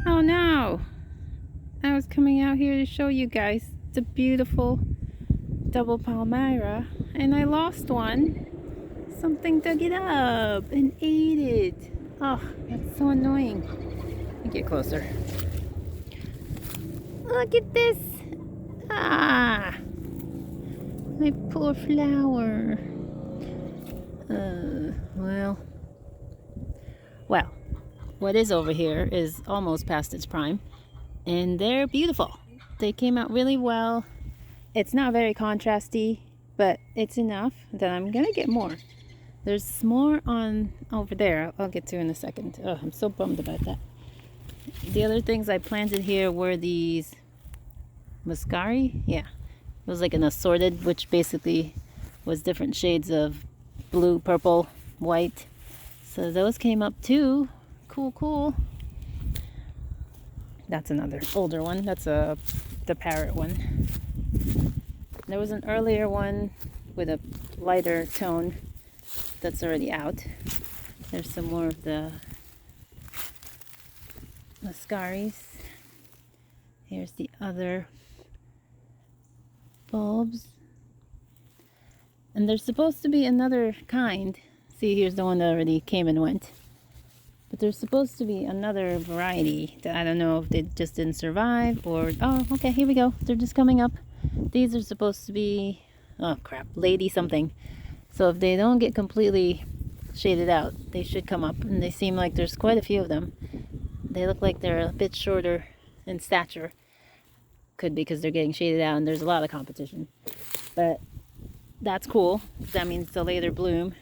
Oh no! I was coming out here to show you guys the beautiful double palmyra, and I lost one. Something dug it up and ate it. Oh, that's so annoying. Let me get closer. Look at this. Ah, my poor flower. Well, well, what is over here is almost past its prime, and they're beautiful. They came out really well. It's not very contrasty, but it's enough that I'm gonna get more. There's more on over there I'll get to in a second. Oh, I'm so bummed about that. The other things I planted here were these muscari. Yeah, it was like an assorted, which basically was different shades of blue, purple, white. So those came up too. Cool, cool. That's another older one. That's the parrot one. There was an earlier one with a lighter tone that's already out. There's some more of the muscaris. Here's the other bulbs. And there's supposed to be another kind. See, here's the one that already came and went. But there's supposed to be another variety that I don't know if they just didn't survive or... Oh, okay, here we go. They're just coming up. These are supposed to be... Oh, crap. Lady something. So if they don't get completely shaded out, they should come up. And they seem like there's quite a few of them. They look like they're a bit shorter in stature. Could be because they're getting shaded out and there's a lot of competition. But that's cool. That means the later bloom.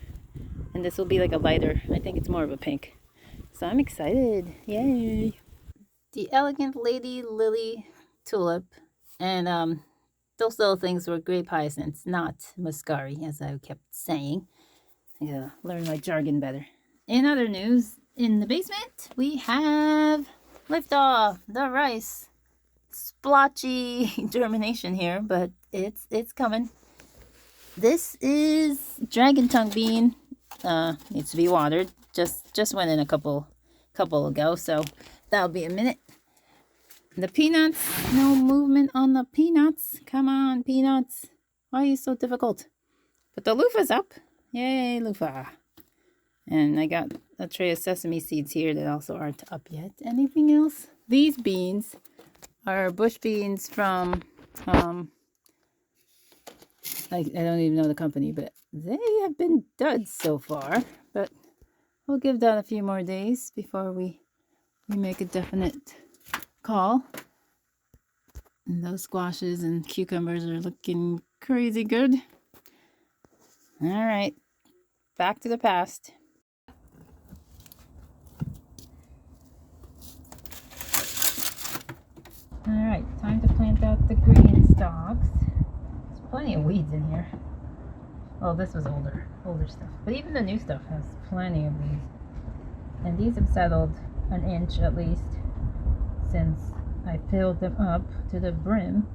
And this will be like a lighter. I think it's more of a pink. So I'm excited. Yay. The Elegant Lady Lily Tulip. And those little things were grape hyacinths, not muscari, as I kept saying. I gotta learn my jargon better. In other news, in the basement, we have liftoff, the rice. Splotchy germination here, but it's coming. This is dragon tongue bean. Needs to be watered. Just went in a couple ago, so that'll be a minute. The peanuts, no movement on the peanuts. Come on, peanuts. Why are you so difficult? But the loofah's up. Yay, loofah. And I got a tray of sesame seeds here that also aren't up yet. Anything else? These beans are bush beans from, I don't even know the company, but they have been duds so far. But we'll give that a few more days before we make a definite call. And those squashes and cucumbers are looking crazy good. All right, back to the past. All right, time to plant out the green stalks. There's plenty of weeds in here. Oh, this was older stuff. But even the new stuff has plenty of weeds. And these have settled an inch at least since I filled them up to the brim.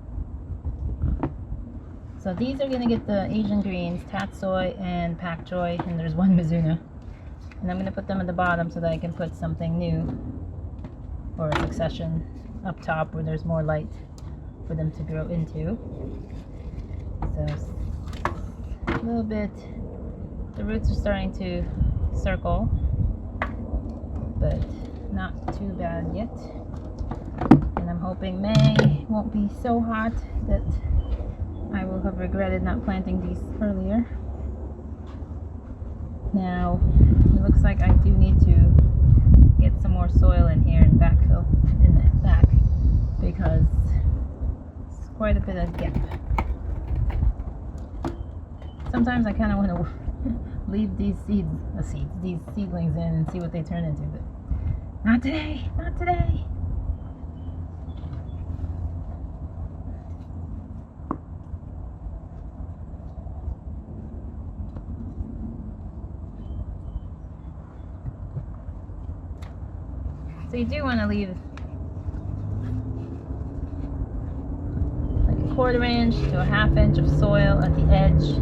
So these are going to get the Asian greens, tatsoi and pak choi, and there's one Mizuna. And I'm going to put them at the bottom so that I can put something new or a succession up top where there's more light for them to grow into. So a little bit, the roots are starting to circle, but not too bad yet. And I'm hoping May won't be so hot that I will have regretted not planting these earlier. Now, it looks like I do need to get some more soil in here and backfill in the back because it's quite a bit of gap. Sometimes I kind of want to leave these these seedlings in and see what they turn into, but not today, not today. So you do want to leave like a 1/4 inch to a 1/2 inch of soil at the edge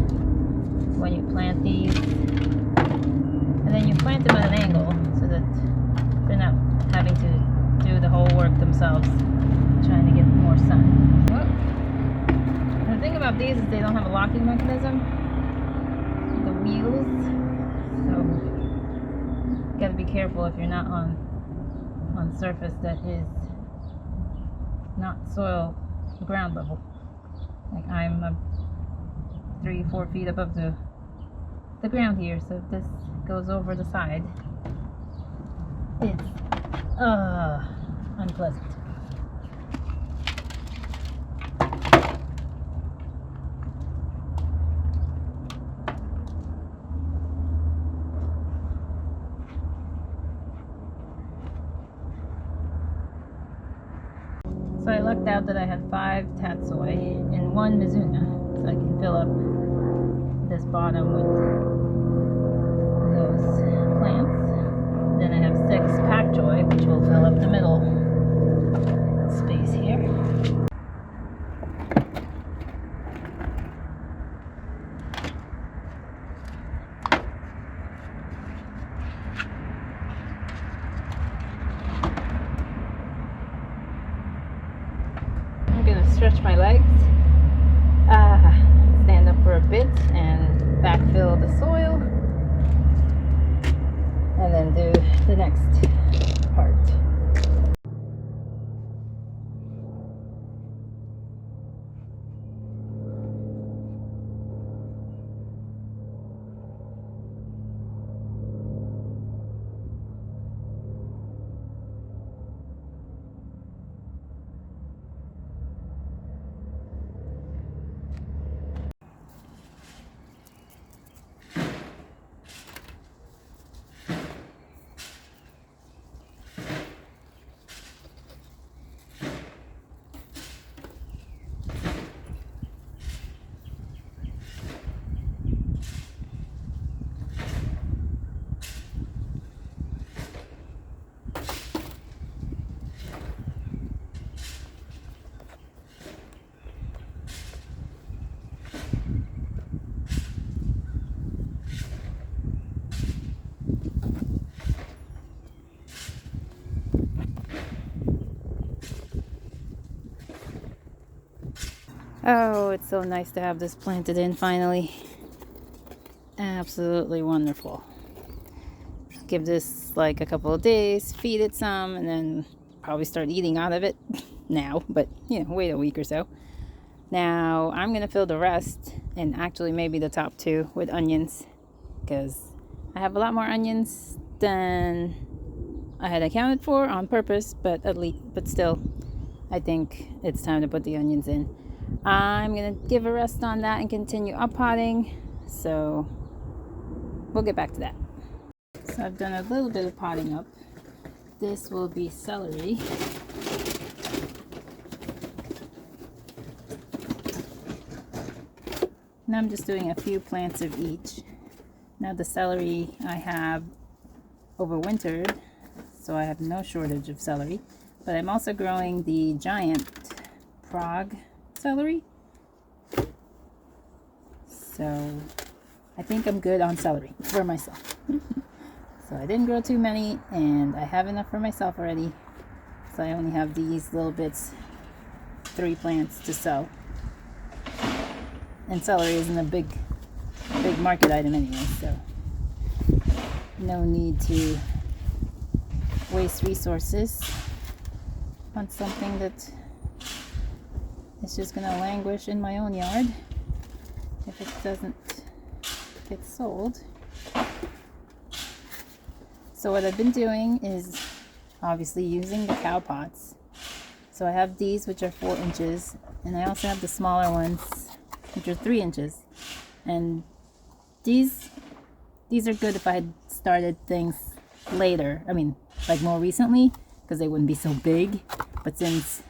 when you plant these. And then you plant them at an angle so that they're not having to do the whole work themselves, trying to get more sun. Well, the thing about these is they don't have a locking mechanism, the wheels, so you gotta be careful if you're not on surface that is not soil ground level. Like I'm 3-4 feet above the ground here, so if this goes over the side, it's unpleasant. So I lucked out that I had 5 tatsoi and 1 mizuna, so I can fill up this bottom with those plants. Then I have 6 pak choi, which will fill up the middle space here. I'm gonna stretch my legs, stand up for a bit and backfill the soil, and then do the next part. Oh, it's so nice to have this planted in finally. Absolutely wonderful. Give this like a couple of days, feed it some, and then probably start eating out of it now, but you know, wait a week or so. Now I'm gonna fill the rest, and actually maybe the top 2, with onions, because I have a lot more onions than I had accounted for on purpose, but still, I think it's time to put the onions in. I'm gonna give a rest on that and continue up potting, so we'll get back to that. So I've done a little bit of potting up. This will be celery. Now I'm just doing a few plants of each. Now the celery I have overwintered, so I have no shortage of celery, but I'm also growing the giant Prague celery, so I think I'm good on celery for myself. So I didn't grow too many, and I have enough for myself already, so I only have these little bits, 3 plants to sell, and celery isn't a big market item anyway, so no need to waste resources on something that it's just gonna languish in my own yard if it doesn't get sold. So what I've been doing is obviously using the cow pots. So I have these, which are 4 inches, and I also have the smaller ones, which are 3 inches. And these are good if I had started things later. I mean, like more recently, because they wouldn't be so big. But since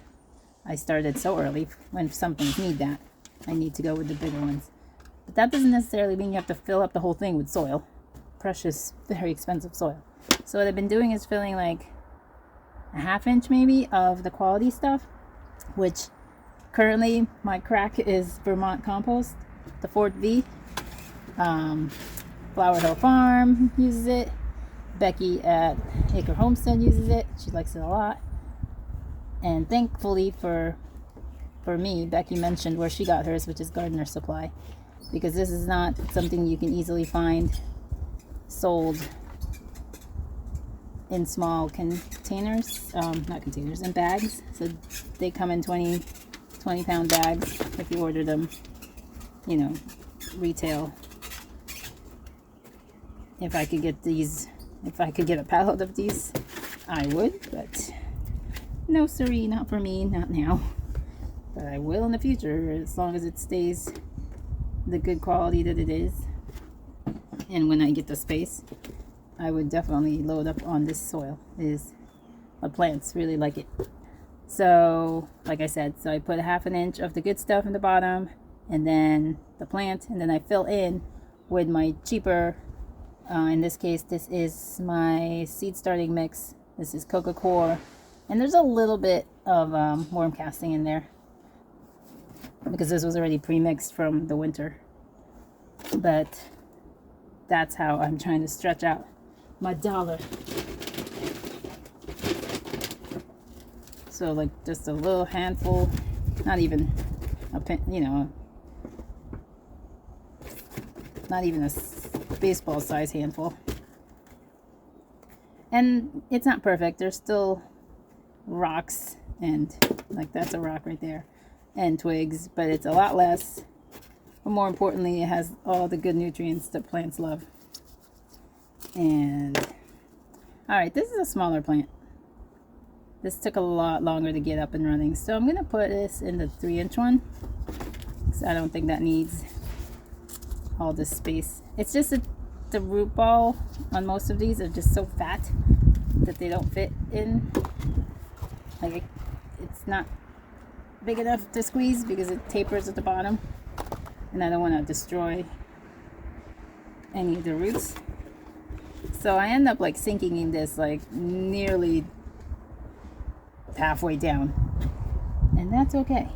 I started so early, when some things need that, I need to go with the bigger ones. But that doesn't necessarily mean you have to fill up the whole thing with soil. Precious, very expensive soil. So what I've been doing is filling like a 1/2 inch maybe of the quality stuff, which currently my crack is Vermont compost, the Fort V. Flower Hill Farm uses it. Becky at Acre Homestead uses it. She likes it a lot. And thankfully for me, Becky mentioned where she got hers, which is Gardener Supply, because this is not something you can easily find sold in small containers, not containers, in bags. So they come in 20-pound bags if you order them, you know, retail. If I could get a pallet of these, I would, but no siree, not for me, not now. But I will in the future, as long as it stays the good quality that it is. And when I get the space, I would definitely load up on this soil. The plants really like it. So, like I said, so I put 1/2 inch of the good stuff in the bottom, and then the plant, and then I fill in with my cheaper, in this case, this is my seed starting mix. This is Coca Core, and there's a little bit of worm casting in there, because this was already pre-mixed from the winter. But that's how I'm trying to stretch out my dollar. So like just a little handful, not even a pin, you know, not even a baseball size handful. And it's not perfect. There's still rocks, and like that's a rock right there, and twigs, but it's a lot less. But more importantly, it has all the good nutrients that plants love. And all right, this is a smaller plant. This took a lot longer to get up and running, so I'm gonna put this in the 3-inch one, because I don't think that needs all this space. It's just that the root ball on most of these are just so fat that they don't fit in. Like it's not big enough to squeeze because it tapers at the bottom, and I don't want to destroy any of the roots. So I end up like sinking in this like nearly halfway down, and that's okay.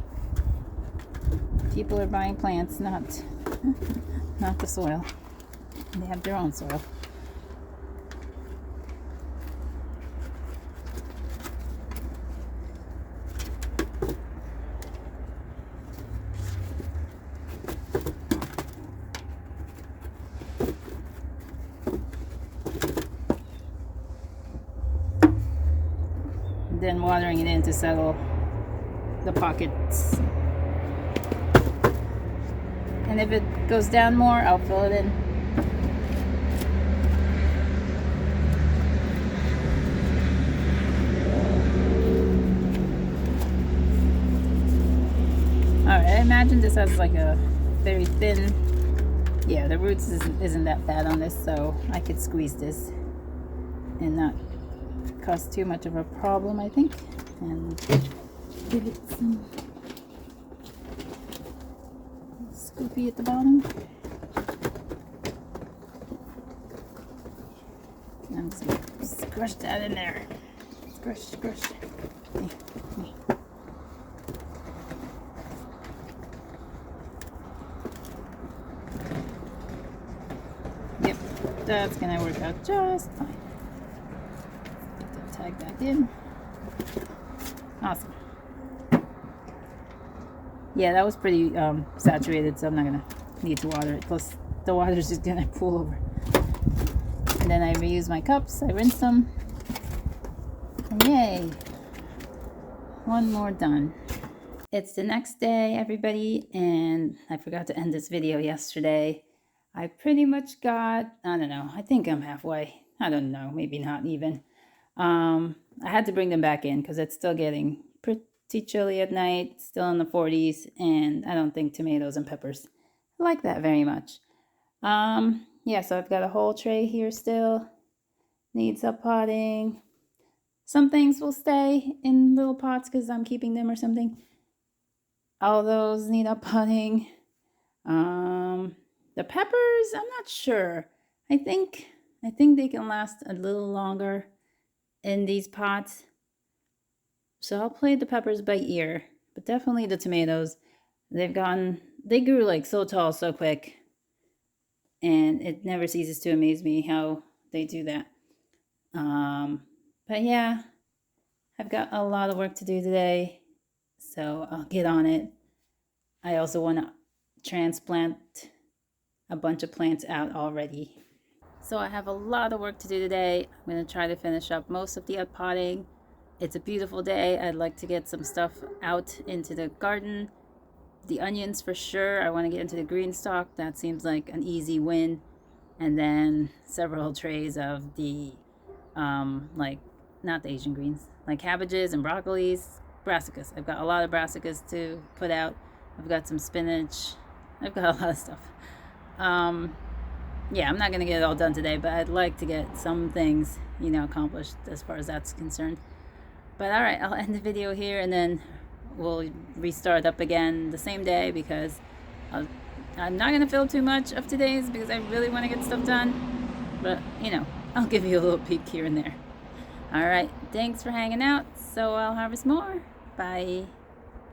People are buying plants, not the soil. They have their own soil. Then watering it in to settle the pockets. And if it goes down more, I'll fill it in. Alright, I imagine this has like a very thin, yeah, the roots isn't that bad on this, so I could squeeze this and not cause too much of a problem, I think. And give it some scoopy at the bottom. I'm just gonna squish that in there. Squish. Yep, that's gonna work out just fine. Tag back in. Awesome. Yeah, that was pretty saturated, so I'm not gonna need to water it. Plus, the water is just gonna pool over. And then I reuse my cups. I rinse them. And yay! One more done. It's the next day, everybody, and I forgot to end this video yesterday. I pretty much got, I don't know, I think I'm halfway. I don't know, maybe not even. I had to bring them back in because it's still getting pretty chilly at night, still in the 40s, and I don't think tomatoes and peppers like that very much. Yeah, so I've got a whole tray here still. Needs up potting. Some things will stay in little pots because I'm keeping them or something. All those need up potting. The peppers, I'm not sure. I think they can last a little longer in these pots. So I'll play the peppers by ear, but definitely the tomatoes. They grew like so tall so quick, and it never ceases to amaze me how they do that. But yeah, I've got a lot of work to do today, so I'll get on it. I also want to transplant a bunch of plants out already. So I have a lot of work to do today. I'm going to try to finish up most of the potting. It's a beautiful day. I'd like to get some stuff out into the garden. The onions for sure. I want to get into the Greenstalk. That seems like an easy win. And then several trays of the, like, not the Asian greens, like cabbages and broccolis, brassicas. I've got a lot of brassicas to put out. I've got some spinach. I've got a lot of stuff. Yeah, I'm not going to get it all done today, but I'd like to get some things, accomplished as far as that's concerned. But all right, I'll end the video here, and then we'll restart up again the same day, because I'm not going to film too much of today's because I really want to get stuff done. But, I'll give you a little peek here and there. All right, thanks for hanging out. So I'll harvest more. Bye.